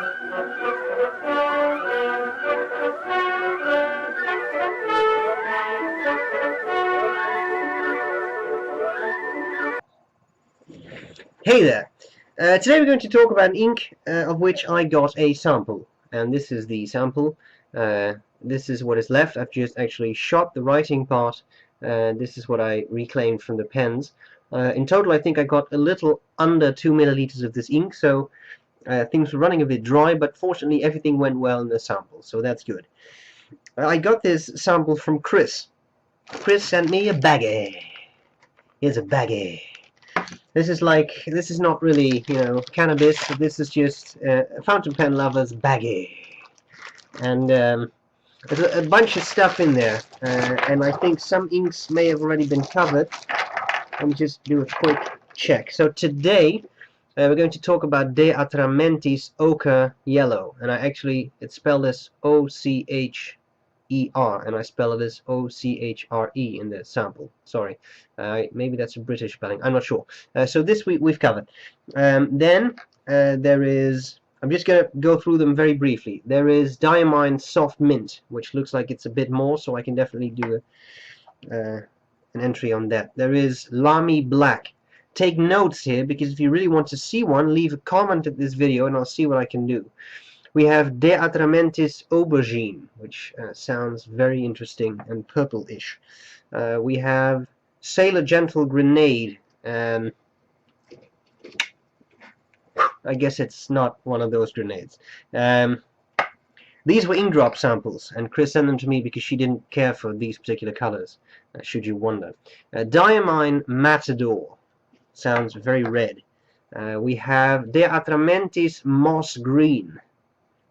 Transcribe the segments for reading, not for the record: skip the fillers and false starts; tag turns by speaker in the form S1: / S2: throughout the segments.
S1: Hey there! Today we're going to talk about an ink of which I got a sample, and this is the sample. This is what is left. I've just actually shot the writing part. This is what I reclaimed from the pens. In total, I think I got a little under 2 milliliters of this ink, so things were running a bit dry, but fortunately everything went well in the sample, so that's good. I got this sample from Chris. Chris sent me a baggie. Here's a baggie. This is not really, cannabis. This is just a fountain pen lover's baggie. And there's a bunch of stuff in there. And I think some inks may have already been covered. Let me just do a quick check. So today, we're going to talk about Atramentis Ocher Yellow. And it's spelled as O-C-H-E-R, and I spell it as O-C-H-R-E in the sample. Sorry, maybe that's a British spelling. I'm not sure. So this we've covered. Then there is. I'm just going to go through them very briefly. There is Diamine Soft Mint, which looks like it's a bit more, so I can definitely do an entry on that. There is Lamy Black. Take notes here, because if you really want to see one, leave a comment at this video, and I'll see what I can do. We have Atramentis Aubergine, which sounds very interesting and purple-ish. We have Sailor Gentle Grenade. I guess it's not one of those grenades. These were ink drop samples, and Chris sent them to me because she didn't care for these particular colors, should you wonder. Diamine Matador. Sounds very red. We have Atramentis Moss Green,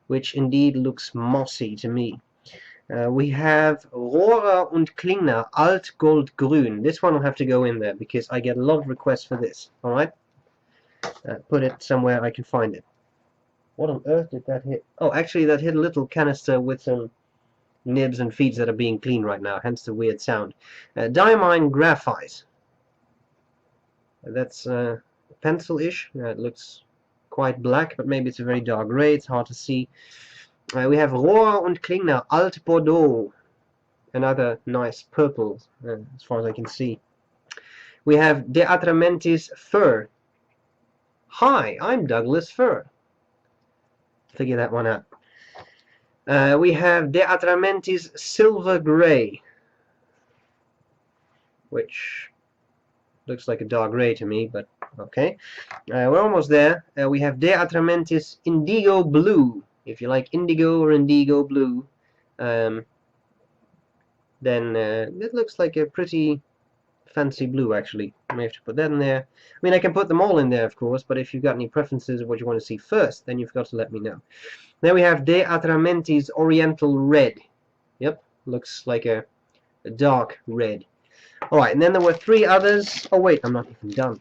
S1: which indeed looks mossy to me. We have Rohrer und Klingner Alt Gold Grün. This one will have to go in there because I get a lot of requests for this. Alright? Put it somewhere I can find it. What on earth did that hit? Oh, actually that hit a little canister with some nibs and feeds that are being cleaned right now, hence the weird sound. Diamine Graphite. That's pencil-ish. It looks quite black, but maybe it's a very dark gray. It's hard to see. We have Rohrer und Klingner Alt Bordeaux, another nice purple, as far as I can see. We have Atramentis Fur. Hi, I'm Douglas Fur. Figure that one out. We have Atramentis Silver Gray, which looks like a dark gray to me, but okay. We're almost there. We have Atramentis Indigo Blue. If you like indigo or indigo blue, then it looks like a pretty fancy blue, actually. I may have to put that in there. I mean, I can put them all in there, of course, but if you've got any preferences of what you want to see first, then you've got to let me know. Then we have Atramentis Oriental Red. Yep, looks like a dark red. Alright, and then there were three others. Oh wait, I'm not even done.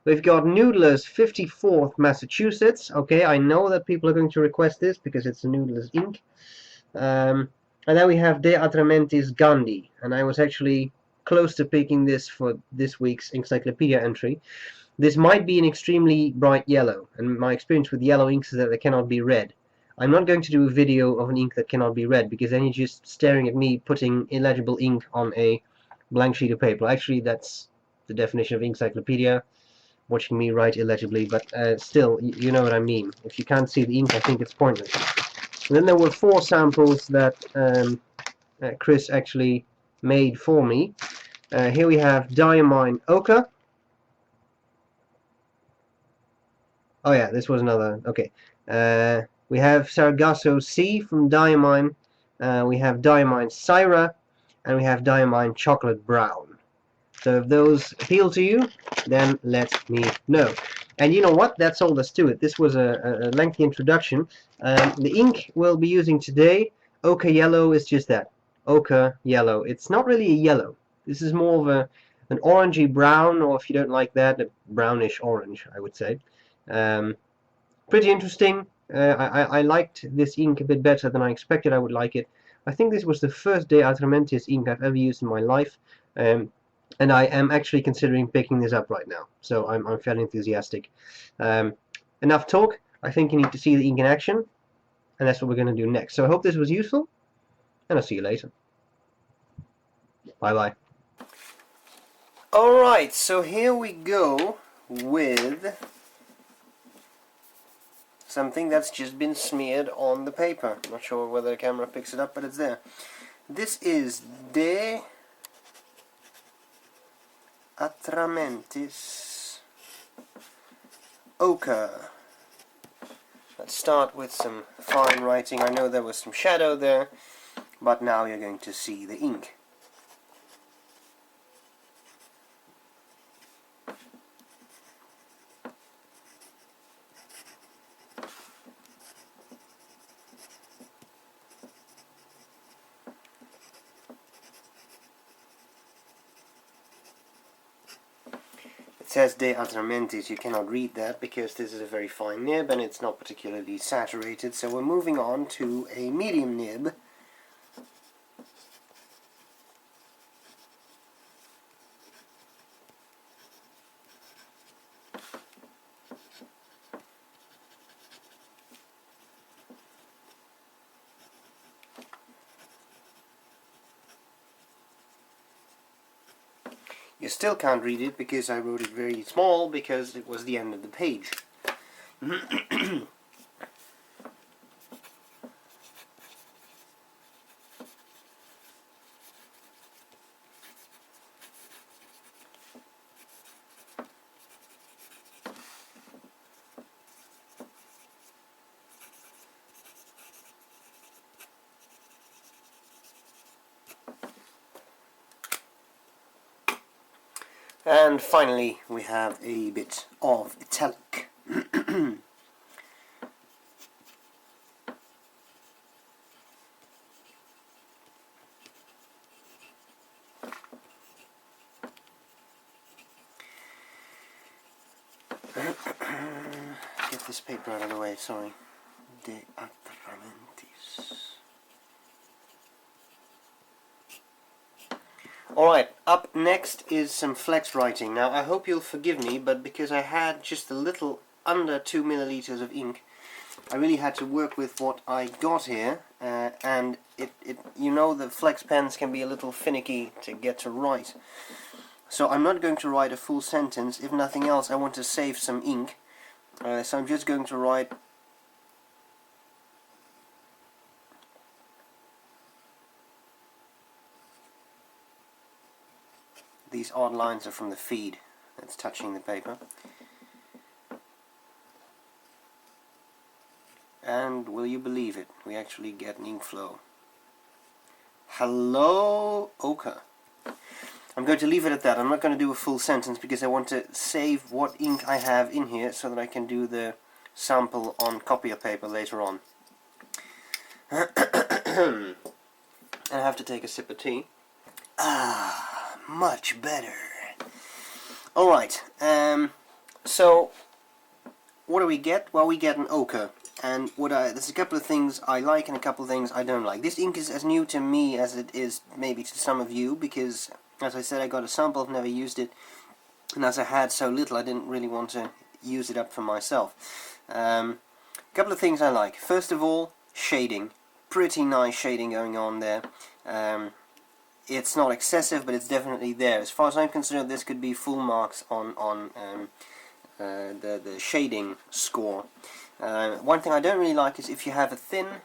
S1: We've got Noodler's 54th Massachusetts. Okay, I know that people are going to request this because it's a Noodler's ink. And then we have Atramentis Gandhi. And I was actually close to picking this for this week's Inkcyclopedia entry. This might be an extremely bright yellow. And my experience with yellow inks is that they cannot be read. I'm not going to do a video of an ink that cannot be read, because then you're just staring at me putting illegible ink on a blank sheet of paper. Actually, that's the definition of Inkcyclopedia. Watching me write illegibly, but still, you know what I mean. If you can't see the ink, I think it's pointless. And then there were four samples that Chris actually made for me. Here we have Diamine Ocher. Oh yeah, this was another. Okay. We have Sargasso C from Diamine. We have Diamine Syra, and we have Diamine Chocolate Brown. So if those appeal to you, then let me know. And you know what? That's all there's to it. This was a lengthy introduction. The ink we'll be using today, Ocher Yellow, is just that. Ocher Yellow. It's not really a yellow. This is more of an orangey brown, or if you don't like that, a brownish orange, I would say. Pretty interesting. I liked this ink a bit better than I expected I would like it. I think this was the first Atramantis ink I've ever used in my life. And I am actually considering picking this up right now, so I'm fairly enthusiastic. Enough talk, I think you need to see the ink in action, and that's what we're going to do next. So I hope this was useful, and I'll see you later. Bye bye. Alright, so here we go with something that's just been smeared on the paper. Not sure whether the camera picks it up, but it's there. This is the Atramentis Ocher. Let's start with some fine writing. I know there was some shadow there, but now you're going to see the ink. It says De Atramentis. You cannot read that because this is a very fine nib and it's not particularly saturated, so we're moving on to a medium nib. You still can't read it because I wrote it very small because it was the end of the page. And finally we have a bit of italic. Get this paper out of the way, sorry. De Atramantis. Alright, up next is some flex writing. Now I hope you'll forgive me, but because I had just a little under 2 milliliters of ink, I really had to work with what I got here, and you know the flex pens can be a little finicky to get to write. So I'm not going to write a full sentence. If nothing else, I want to save some ink. So I'm just going to write these odd lines are from the feed that's touching the paper. And will you believe it, we actually get an ink flow. Hello, Ocher. I'm going to leave it at that. I'm not going to do a full sentence because I want to save what ink I have in here so that I can do the sample on copier paper later on. And I have to take a sip of tea. Ah, much better. Alright, so what do we get? Well, we get an Ocher. And there's a couple of things I like and a couple of things I don't like. This ink is as new to me as it is maybe to some of you, because, as I said, I got a sample, I've never used it, and as I had so little, I didn't really want to use it up for myself. A couple of things I like. First of all, shading. Pretty nice shading going on there. It's not excessive, but it's definitely there. As far as I'm concerned, this could be full marks on the shading score. One thing I don't really like is if you have a thin,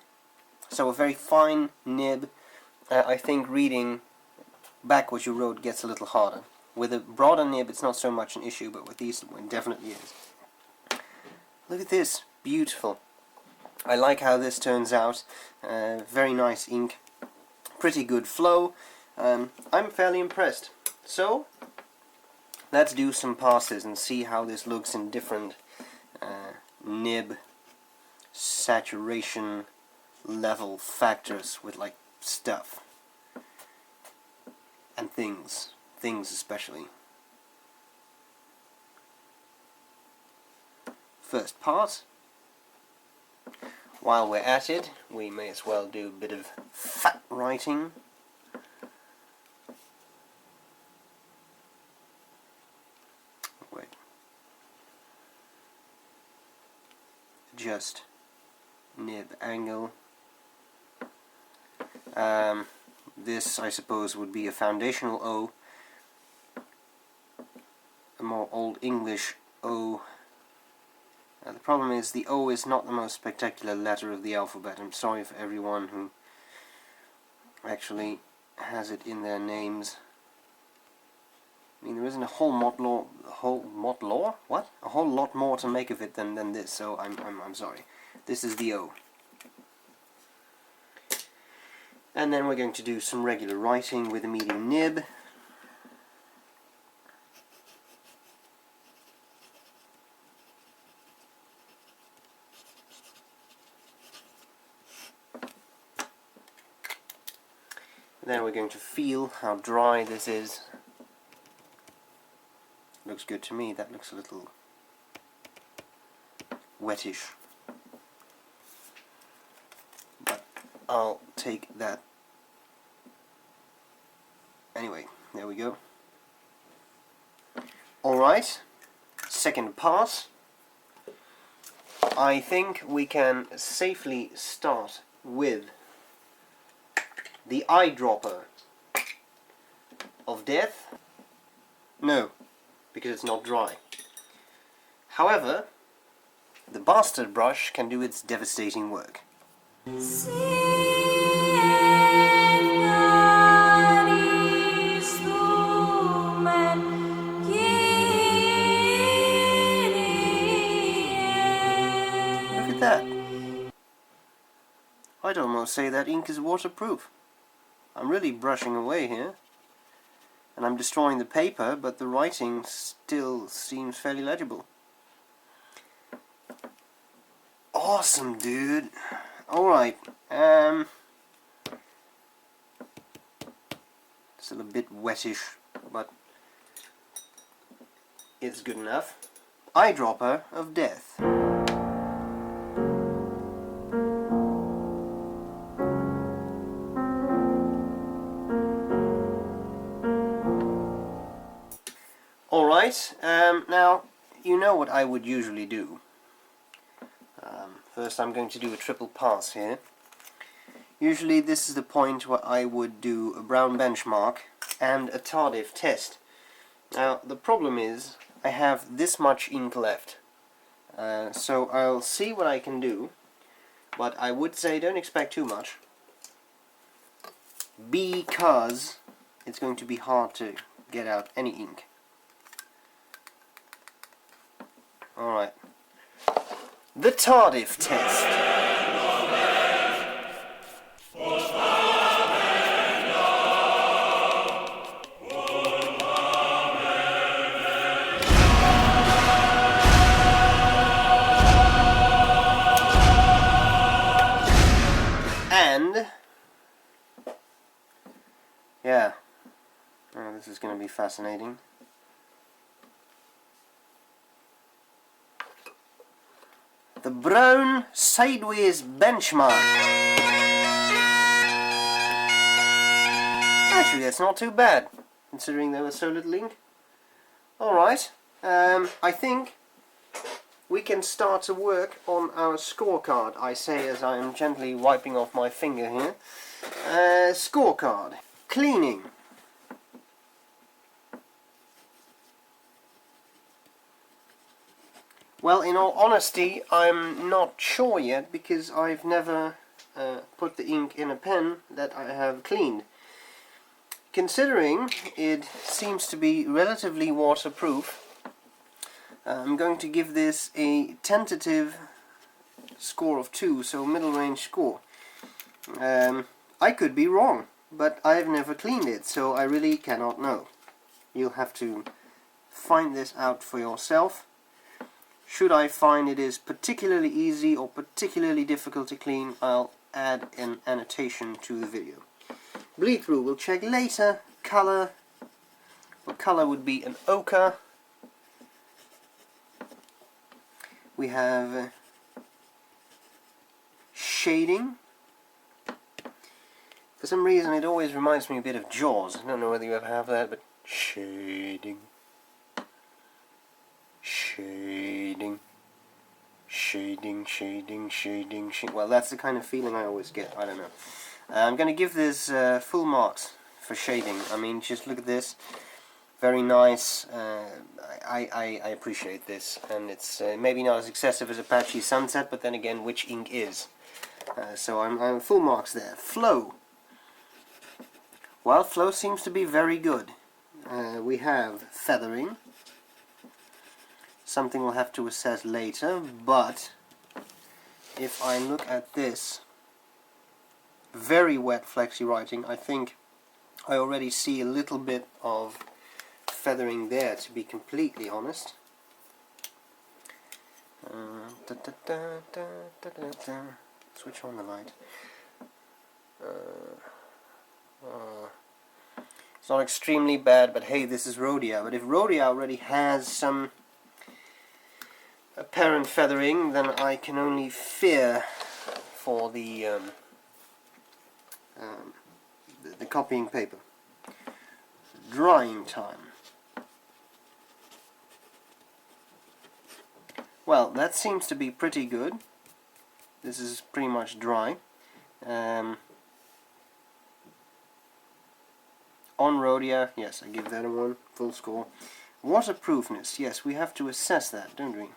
S1: so a very fine nib, I think reading back what you wrote gets a little harder. With a broader nib it's not so much an issue, but with these it definitely is. Look at this, beautiful. I like how this turns out. Very nice ink, pretty good flow. I'm fairly impressed. So let's do some passes and see how this looks in different nib saturation level factors with like stuff and things especially. First part. While we're at it, we may as well do a bit of fat writing. just nib angle. This, I suppose, would be a foundational O, a more Old English O. The problem is the O is not the most spectacular letter of the alphabet. I'm sorry for everyone who actually has it in their names. I mean, there isn't a whole lot more to make of it than this, so I'm sorry. This is the O. And then we're going to do some regular writing with a medium nib. Then we're going to feel how dry this is. Looks good to me. That looks a little wettish. But I'll take that. Anyway, there we go. Alright, second pass. I think we can safely start with the eyedropper of death. No, because it's not dry. However, the bastard brush can do its devastating work. Look at that. I'd almost say that ink is waterproof. I'm really brushing away here, and I'm destroying the paper, but the writing still seems fairly legible. Awesome, dude. Alright, still a bit wettish, but it's good enough. Eyedropper of death. Alright, now you know what I would usually do. First I'm going to do a triple pass here. Usually this is the point where I would do a brown benchmark and a Tardif test. Now the problem is I have this much ink left. So I'll see what I can do, but I would say don't expect too much, because it's going to be hard to get out any ink. Alright. The Tardif Test. And yeah. Oh, this is going to be fascinating. The brown sideways benchmark. Actually, that's not too bad, considering there was so little ink. Alright, I think we can start to work on our scorecard, I say as I am gently wiping off my finger here. Scorecard. Cleaning. Well, in all honesty, I'm not sure yet, because I've never put the ink in a pen that I have cleaned. Considering it seems to be relatively waterproof, I'm going to give this a tentative score of 2, so middle range score. I could be wrong, but I've never cleaned it, so I really cannot know. You'll have to find this out for yourself. Should I find it is particularly easy or particularly difficult to clean, I'll add an annotation to the video. Bleed through we'll check later. Color. What color would be an ochre? We have shading. For some reason it always reminds me a bit of Jaws. I don't know whether you ever have that, but shading. Shading. Shading. shading. Well, that's the kind of feeling I always get. I don't know. I'm going to give this full marks for shading. I mean, just look at this. Very nice. I appreciate this, and it's maybe not as excessive as a patchy sunset, but then again, which ink is? So I'm full marks there. Flow. Well, flow seems to be very good. We have feathering. Something we'll have to assess later, but if I look at this very wet flexi writing, I think I already see a little bit of feathering there, to be completely honest. Switch on the light. It's not extremely bad, but hey, this is Rhodia. But if Rhodia already has some apparent feathering, then I can only fear for the copying paper. Drying time. Well, that seems to be pretty good. This is pretty much dry. On Rhodia, yes, I give that a 1, full score. Waterproofness, yes, we have to assess that, don't we?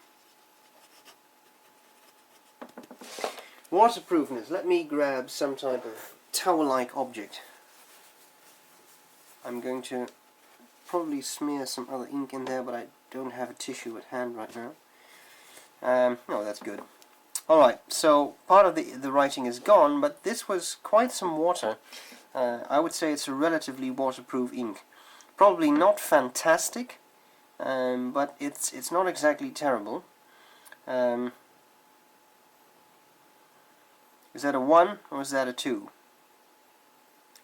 S1: Waterproofness, let me grab some type of towel-like object. I'm going to probably smear some other ink in there, but I don't have a tissue at hand right now. No, that's good. Alright, so part of the writing is gone, but this was quite some water. I would say it's a relatively waterproof ink. Probably not fantastic, but it's not exactly terrible. Is that a 1 or is that a 2?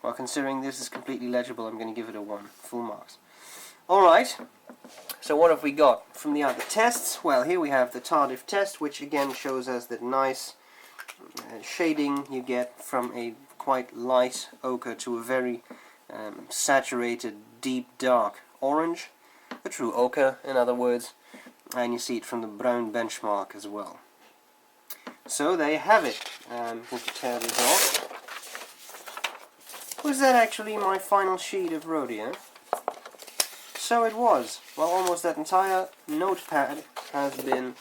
S1: Well, considering this is completely legible, I'm going to give it a 1, full marks. Alright, so what have we got from the other tests? Well, here we have the Tardif Test, which again shows us that nice shading you get from a quite light ochre to a very saturated, deep, dark orange. A true ochre, in other words, and you see it from the brown benchmark as well. So there you have it. I'm going to tear this off. Was that actually my final sheet of Rhodia? So it was. Well, almost that entire notepad has been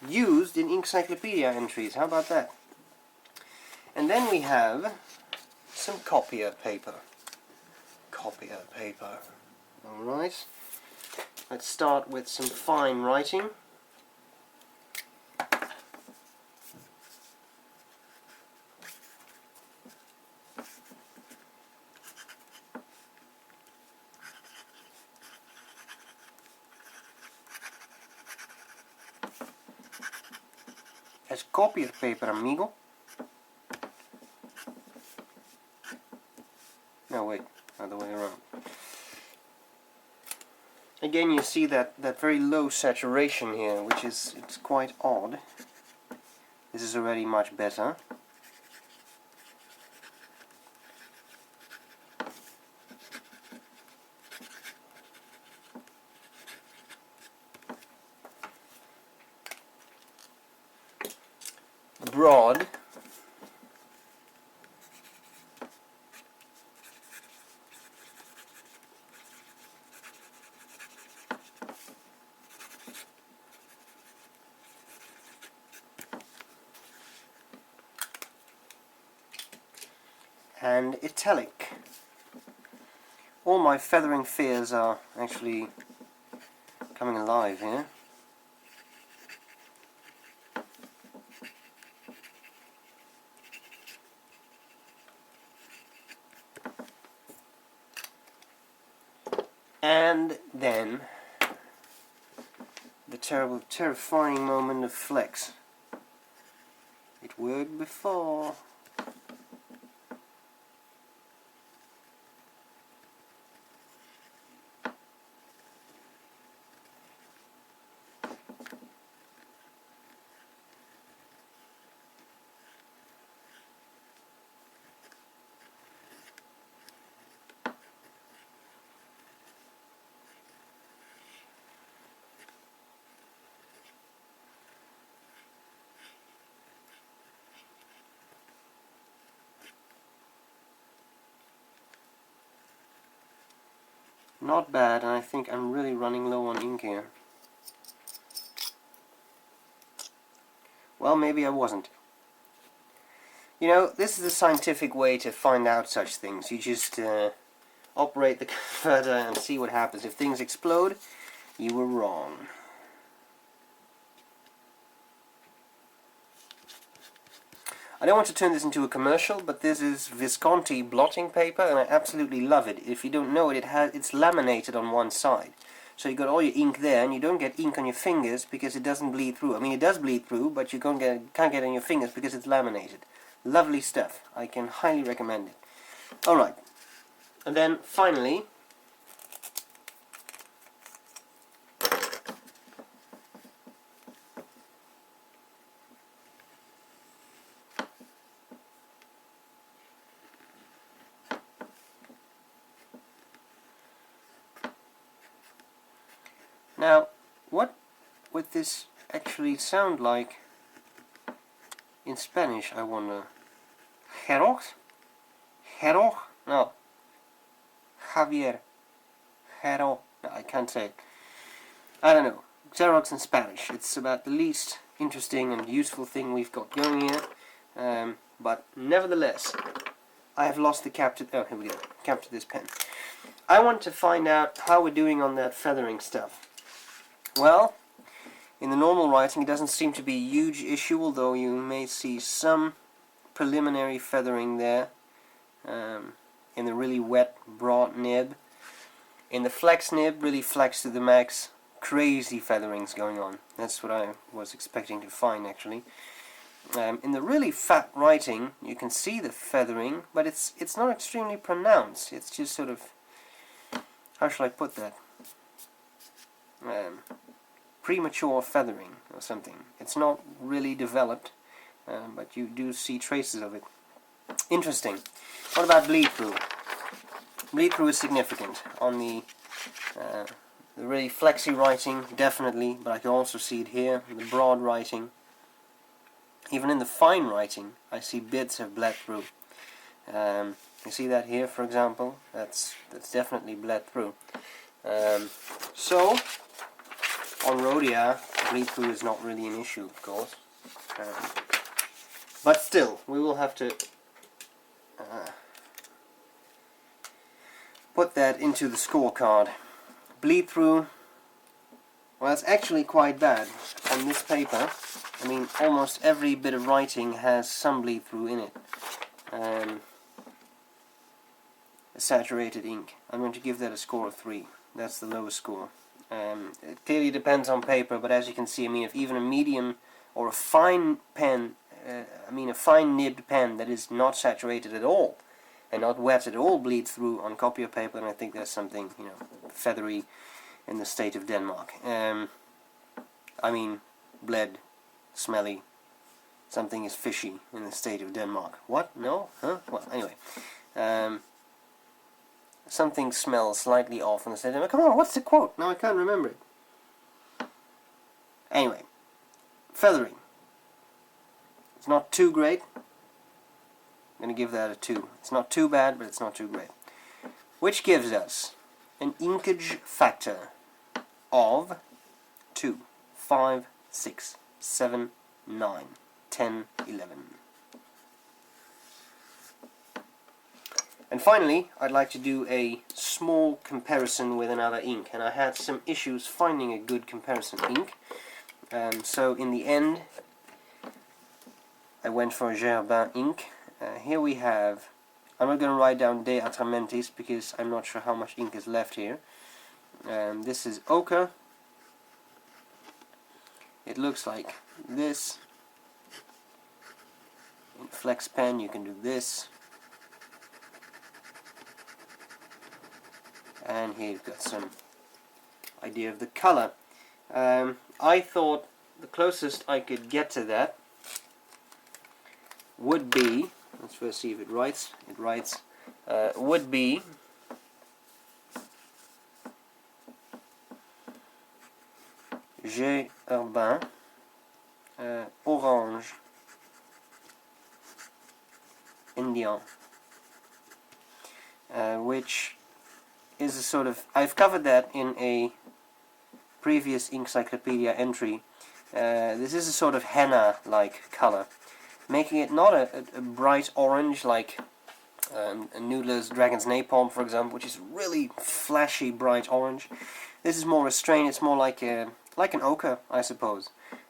S1: used in Inkcyclopedia entries. How about that? And then we have some copier paper. Alright. Let's start with some fine writing. Es copier paper, amigo. No, wait, other way around. Again, you see that very low saturation here, which is it's quite odd. This is already much better. Broad. And italic. All my feathering fears are actually coming alive here. And then the terrifying moment of flex. It worked before. Not bad, and I think I'm really running low on ink here. Well, maybe I wasn't. You know, this is a scientific way to find out such things. You just operate the converter and see what happens. If things explode, you were wrong. I don't want to turn this into a commercial, but this is Visconti blotting paper, and I absolutely love it. If you don't know it, it's laminated on one side. So you got all your ink there, and you don't get ink on your fingers because it doesn't bleed through. I mean, it does bleed through, but you can't get it on your fingers because it's laminated. Lovely stuff. I can highly recommend it. Alright. And then, finally, now, what would this actually sound like in Spanish, I wonder? Xerox? Xerox? No. Javier. Xerox. No, I can't say it. I don't know. Xerox in Spanish. It's about the least interesting and useful thing we've got going here. But nevertheless, I have lost the cap to... Oh, here we go. Cap to this pen. I want to find out how we're doing on that feathering stuff. Well, in the normal writing it doesn't seem to be a huge issue, although you may see some preliminary feathering there in the really wet broad nib. In the flex nib, really flex to the max, crazy featherings going on. That's what I was expecting to find, actually. In the really fat writing you can see the feathering, but it's not extremely pronounced. It's just sort of, how shall I put that? Premature feathering or something. It's not really developed, but you do see traces of it. Interesting. What about bleed through? Bleed through is significant on the really flexy writing, definitely, but I can also see it here in the broad writing. Even in the fine writing, I see bits have bled through. You see that here, for example? That's definitely bled through. So, on Rhodia, bleed through is not really an issue, of course. But still, we will have to put that into the scorecard. Bleed through, well, it's actually quite bad on this paper. I mean, almost every bit of writing has some bleed through in it. A saturated ink. I'm going to give that a score of 3. That's the lowest score. It clearly depends on paper, but as you can see, I mean, if even a medium or a fine pen, a fine nibbed pen that is not saturated at all and not wet at all bleeds through on copier paper, then I think there's something, you know, feathery in the state of Denmark. I mean, bled, smelly. Something is fishy in the state of Denmark. What? No? Huh? Well, anyway. Something smells slightly off in the state of Denmark. Come on, what's the quote? No, I can't remember it. Anyway. Feathering. It's not too great. I'm going to give that a 2. It's not too bad, but it's not too great. Which gives us an inkage factor of 2, 5, 6, 7, 9, 10, 11. And finally, I'd like to do a small comparison with another ink, and I had some issues finding a good comparison ink. So in the end, I went for Gerbin ink. Here we have, I'm not going to write down De Atramentis because I'm not sure how much ink is left here. This is ochre. It looks like this. In flex pen you can do this. And here you've got some idea of the color. I thought the closest I could get to that would be, let's first see if it writes, would be Gerbin Orange Indian, which is a sort of, I've covered that in a previous Inkcyclopedia entry. This is a sort of henna-like color, making it not a bright orange like Noodler's Dragon's Napalm, for example, which is really flashy bright orange. This is more restrained. It's more like an ochre, I suppose.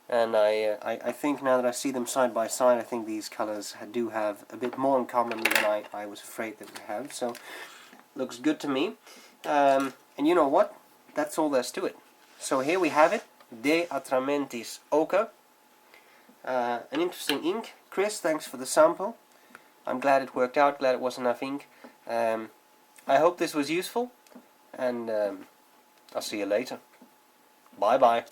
S1: And I think now that I see them side by side, I think these colors do have a bit more in common than I was afraid that we have. So, looks good to me. And you know what? That's all there's to it. So here we have it, De Atramentis Ocher. An interesting ink. Chris, thanks for the sample. I'm glad it worked out, glad it was enough ink. I hope this was useful, and I'll see you later. Bye bye.